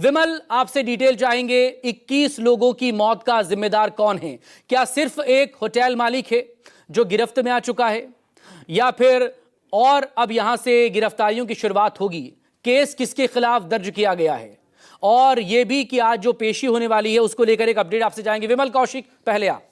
विमल, आपसे डिटेल चाहेंगे। 21 लोगों की मौत का जिम्मेदार कौन है? क्या सिर्फ एक होटल मालिक है जो गिरफ्त में आ चुका है, या फिर और अब यहां से गिरफ्तारियों की शुरुआत होगी? केस किसके खिलाफ दर्ज किया गया है, और यह भी कि आज जो पेशी होने वाली है उसको लेकर एक अपडेट आपसे जाएंगे। विमल कौशिक, पहले आप।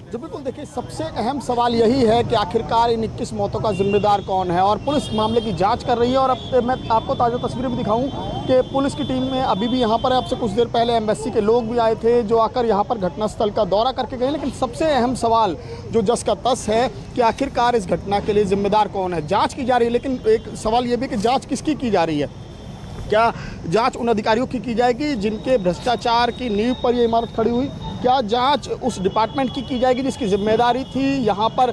जी बिल्कुल, देखिए सबसे अहम सवाल यही है कि आखिरकार इन 21 मौतों का जिम्मेदार कौन है, और पुलिस मामले की जांच कर रही है। और अब मैं आपको ताज़ा तस्वीरें भी दिखाऊं कि पुलिस की टीम में अभी भी यहाँ पर अब से कुछ देर पहले एम्बेसी के लोग भी आए थे जो आकर यहाँ पर घटनास्थल का दौरा करके गए। लेकिन सबसे अहम सवाल जो जस का तस है कि आखिरकार इस घटना के लिए जिम्मेदार कौन है। जाँच की जा रही है, लेकिन एक सवाल ये भी कि जाँच किसकी की जा रही है। क्या जांच उन अधिकारियों की जाएगी जिनके भ्रष्टाचार की नींव पर ये इमारत खड़ी हुई? क्या जांच उस डिपार्टमेंट की जाएगी जिसकी जिम्मेदारी थी यहाँ पर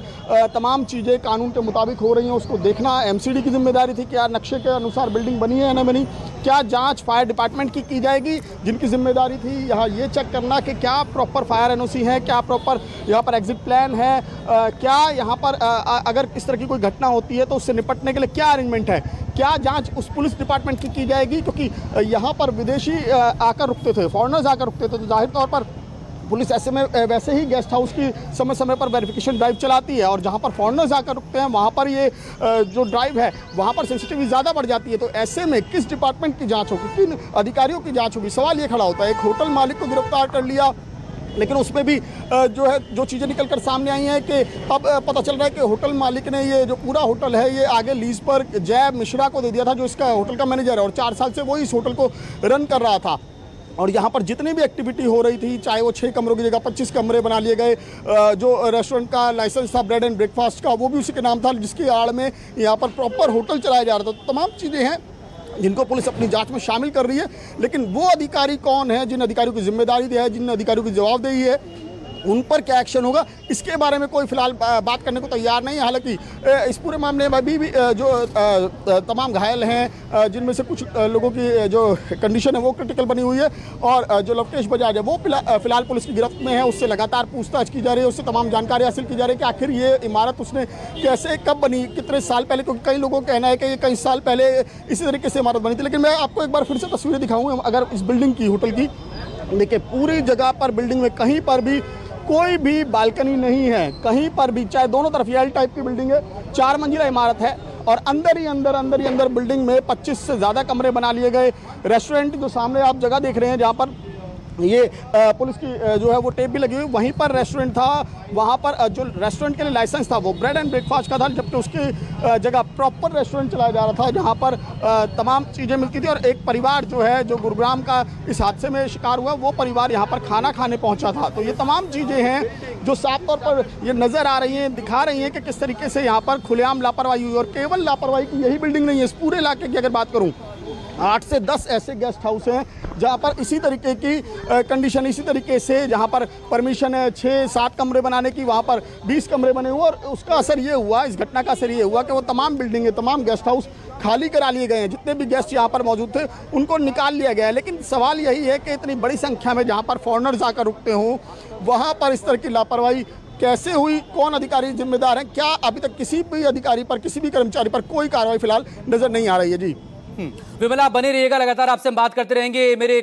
तमाम चीज़ें कानून के मुताबिक हो रही हैं उसको देखना? एमसीडी की जिम्मेदारी थी क्या नक्शे के अनुसार बिल्डिंग बनी है या नहीं बनी? क्या जांच फायर डिपार्टमेंट की जाएगी जिनकी जिम्मेदारी थी यहाँ ये चेक करना कि क्या प्रॉपर फायर एनओसी है, क्या प्रॉपर यहाँ पर एग्जिट प्लान है, क्या यहाँ पर अगर इस तरह की कोई घटना होती है तो उससे निपटने के लिए क्या अरेंजमेंट है? क्या जांच उस पुलिस डिपार्टमेंट की जाएगी? क्योंकि यहाँ पर विदेशी आकर रुकते थे, फॉरेनर्स आकर रुकते थे, तो जाहिर तौर पर पुलिस ऐसे में वैसे ही गेस्ट हाउस की समय समय पर वेरिफिकेशन ड्राइव चलाती है, और जहाँ पर फॉरेनर्स आकर रुकते हैं वहाँ पर ये जो ड्राइव है वहाँ पर सेंसिटिविटी ज़्यादा बढ़ जाती है। तो ऐसे में किस डिपार्टमेंट की जाँच होगी, किन अधिकारियों की जाँच होगी? सवाल ये खड़ा होता है। एक होटल मालिक को गिरफ्तार कर लिया, लेकिन उसमें भी जो चीज़ें निकल कर सामने आई हैं कि अब पता चल रहा है कि होटल मालिक ने ये जो पूरा होटल है ये आगे लीज पर जय मिश्रा को दे दिया था, जो इसका होटल का मैनेजर है, और 4 साल से वो इस होटल को रन कर रहा था। और यहाँ पर जितनी भी एक्टिविटी हो रही थी, चाहे वो 6 कमरों की जगह 25 कमरे बना लिए गए, जो रेस्टोरेंट का लाइसेंस था ब्रेड एंड ब्रेकफास्ट का वो भी उसी के नाम था, जिसकी आड़ में यहाँ पर प्रॉपर होटल चलाया जा रहा था। तो तमाम चीज़ें हैं जिनको पुलिस अपनी जांच में शामिल कर रही है। लेकिन वो अधिकारी कौन है, जिन अधिकारियों की जिम्मेदारी है, जिन अधिकारियों की जवाबदेही है, उन पर क्या एक्शन होगा, इसके बारे में कोई फिलहाल बात करने को तैयार नहीं है। हालांकि इस पूरे मामले में अभी भी जो तमाम घायल हैं, जिनमें से कुछ लोगों की जो कंडीशन है वो क्रिटिकल बनी हुई है, और जो लवकेश बजाज है वो फिलहाल पुलिस की गिरफ्त में है। उससे लगातार पूछताछ की जा रही है, उससे तमाम जानकारी हासिल की जा रही है कि आखिर ये इमारत उसने कैसे, कब बनी, कितने साल पहले, क्योंकि कई लोगों का कहना है कि ये कई साल पहले इसी तरीके से इमारत बनी थी। लेकिन मैं आपको एक बार फिर से तस्वीरें दिखाऊँ अगर इस बिल्डिंग की, होटल की। देखिए पूरी जगह पर बिल्डिंग में कहीं पर भी कोई भी बालकनी नहीं है, कहीं पर भी, चाहे दोनों तरफ एल टाइप की बिल्डिंग है, 4 मंजिला इमारत है, और अंदर ही अंदर बिल्डिंग में 25 से ज़्यादा कमरे बना लिए गए। रेस्टोरेंट जो सामने आप जगह देख रहे हैं जहाँ पर ये पुलिस की जो है वो टेप भी लगी हुई, वहीं पर रेस्टोरेंट था। वहाँ पर जो रेस्टोरेंट के लिए लाइसेंस था वो ब्रेड एंड ब्रेकफास्ट का था, जबकि उसकी जगह प्रॉपर रेस्टोरेंट चलाया जा रहा था जहाँ पर तमाम चीज़ें मिलती थी। और एक परिवार जो है जो गुरुग्राम का इस हादसे में शिकार हुआ, वो परिवार यहाँ पर खाना खाने पहुँचा था। तो ये तमाम चीज़ें हैं जो साफ तौर पर ये नज़र आ रही हैं, दिखा रही हैं कि किस तरीके से यहाँ पर खुलेआम लापरवाही हुई। और केवल लापरवाही की यही बिल्डिंग नहीं है, इस पूरे इलाके की अगर बात करूँ 8 से 10 ऐसे गेस्ट हाउस हैं जहाँ पर इसी तरीके की कंडीशन, इसी तरीके से जहाँ पर परमिशन है 6-7 कमरे बनाने की, वहाँ पर 20 कमरे बने हुए। और उसका असर ये हुआ, इस घटना का असर ये हुआ कि वो तमाम बिल्डिंगें, तमाम गेस्ट हाउस खाली करा लिए गए हैं। जितने भी गेस्ट यहाँ पर मौजूद थे उनको निकाल लिया गया है। लेकिन सवाल यही है कि इतनी बड़ी संख्या में जहाँ पर फॉरेनर्स आकर रुकते हों, वहाँ पर इस तरह की लापरवाही कैसे हुई, कौन अधिकारी जिम्मेदार हैं? क्या अभी तक किसी भी अधिकारी पर, किसी भी कर्मचारी पर कोई कार्रवाई फिलहाल नजर नहीं आ रही है। जी विमला, बने रहिएगा, लगातार आपसे हम बात करते रहेंगे। मेरे